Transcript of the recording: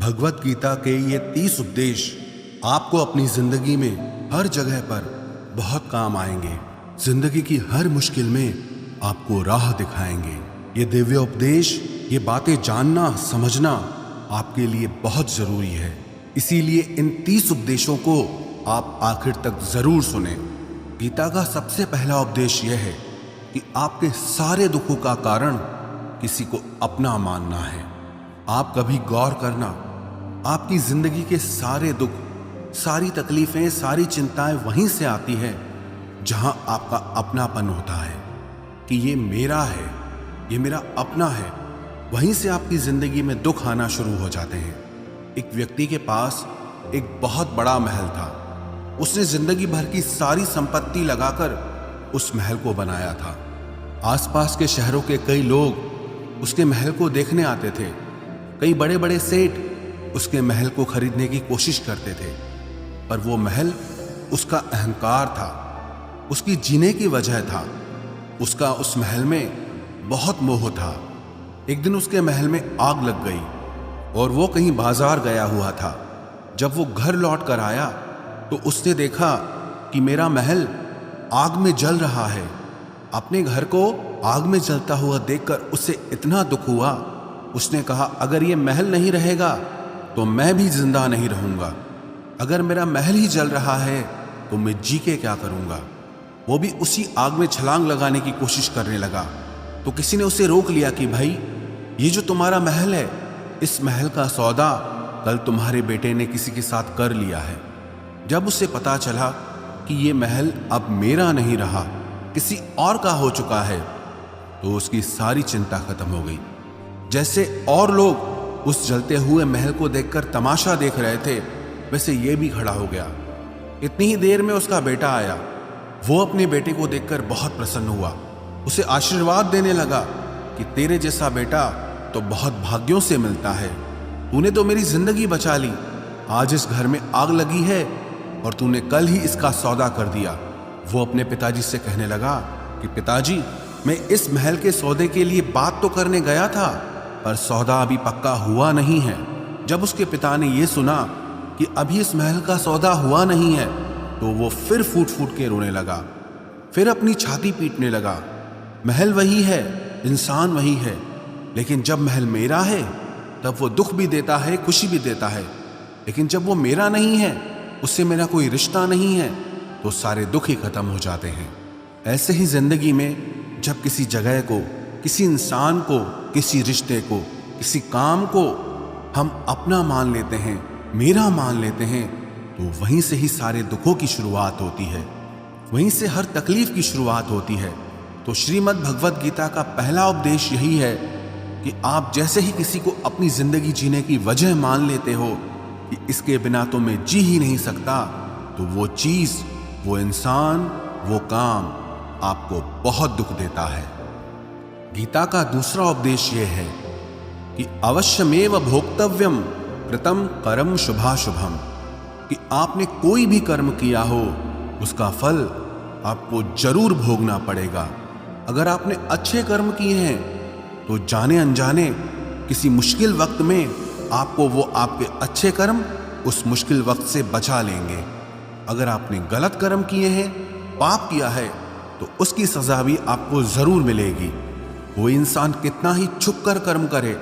भगवत गीता के ये 30 उपदेश आपको अपनी जिंदगी में हर जगह पर बहुत काम आएंगे। जिंदगी की हर मुश्किल में आपको राह दिखाएंगे। ये दिव्य उपदेश, ये बातें जानना समझना आपके लिए बहुत जरूरी है। इसीलिए इन 30 उपदेशों को आप आखिर तक जरूर सुने। गीता का सबसे पहला उपदेश यह है कि आपके सारे दुखों का कारण किसी को अपना मानना है। आप कभी गौर करना, आपकी जिंदगी के सारे दुख, सारी तकलीफें, सारी चिंताएं वहीं से आती है जहां आपका अपनापन होता है कि ये मेरा है, ये मेरा अपना है। वहीं से आपकी जिंदगी में दुख आना शुरू हो जाते हैं। एक व्यक्ति के पास एक बहुत बड़ा महल था। उसने जिंदगी भर की सारी संपत्ति लगाकर उस महल को बनाया था। आसपास के शहरों के कई लोग उसके महल को देखने आते थे। कई बड़े बड़े सेठ उसके महल को खरीदने की कोशिश करते थे, पर वो महल उसका अहंकार था, उसकी जीने की वजह था। उसका उस महल में बहुत मोह था। एक दिन उसके महल में आग लग गई और वो कहीं बाजार गया हुआ था। जब वो घर लौट कर आया तो उसने देखा कि मेरा महल आग में जल रहा है। अपने घर को आग में जलता हुआ देखकर उसे इतना दुख हुआ। उसने कहा, अगर ये महल नहीं रहेगा तो मैं भी जिंदा नहीं रहूंगा। अगर मेरा महल ही जल रहा है तो मैं जी के क्या करूंगा। वो भी उसी आग में छलांग लगाने की कोशिश करने लगा तो किसी ने उसे रोक लिया कि भाई, ये जो तुम्हारा महल है, इस महल का सौदा कल तुम्हारे बेटे ने किसी के साथ कर लिया है। जब उसे पता चला कि ये महल अब मेरा नहीं रहा, किसी और का हो चुका है, तो उसकी सारी चिंता खत्म हो गई। जैसे और लोग उस जलते हुए महल को देखकर तमाशा देख रहे थे, वैसे ये भी खड़ा हो गया। इतनी ही देर में उसका बेटा आया। वो अपने बेटे को देखकर बहुत प्रसन्न हुआ। उसे आशीर्वाद देने लगा कि तेरे जैसा बेटा तो बहुत भाग्यों से मिलता है। तूने तो मेरी जिंदगी बचा ली। आज इस घर में आग लगी है और तूने कल ही इसका सौदा कर दिया। वो अपने पिताजी से कहने लगा कि पिताजी, मैं इस महल के सौदे के लिए बात तो करने गया था, पर सौदा अभी पक्का हुआ नहीं है। जब उसके पिता ने यह सुना कि अभी इस महल का सौदा हुआ नहीं है तो वो फिर फूट फूट के रोने लगा, फिर अपनी छाती पीटने लगा। महल वही है, इंसान वही है, लेकिन जब महल मेरा है तब वो दुख भी देता है, खुशी भी देता है। लेकिन जब वो मेरा नहीं है, उससे मेरा कोई रिश्ता नहीं है, तो सारे दुख ही खत्म हो जाते हैं। ऐसे ही जिंदगी में जब किसी जगह को, किसी इंसान को, किसी रिश्ते को, किसी काम को हम अपना मान लेते हैं, मेरा मान लेते हैं, तो वहीं से ही सारे दुखों की शुरुआत होती है, वहीं से हर तकलीफ की शुरुआत होती है। तो श्रीमद् भगवत गीता का पहला उपदेश यही है कि आप जैसे ही किसी को अपनी जिंदगी जीने की वजह मान लेते हो कि इसके बिना तो मैं जी ही नहीं सकता, तो वो चीज, वो इंसान, वो काम आपको बहुत दुख देता है। गीता का दूसरा उपदेश यह है कि अवश्यमेव भोक्तव्यम कृतम कर्म शुभाशुभम, कि आपने कोई भी कर्म किया हो उसका फल आपको जरूर भोगना पड़ेगा। अगर आपने अच्छे कर्म किए हैं तो जाने अनजाने किसी मुश्किल वक्त में आपको वो आपके अच्छे कर्म उस मुश्किल वक्त से बचा लेंगे। अगर आपने गलत कर्म किए हैं, पाप किया है, तो उसकी सजा भी आपको जरूर मिलेगी। वो इंसान कितना ही छुप कर कर्म करे,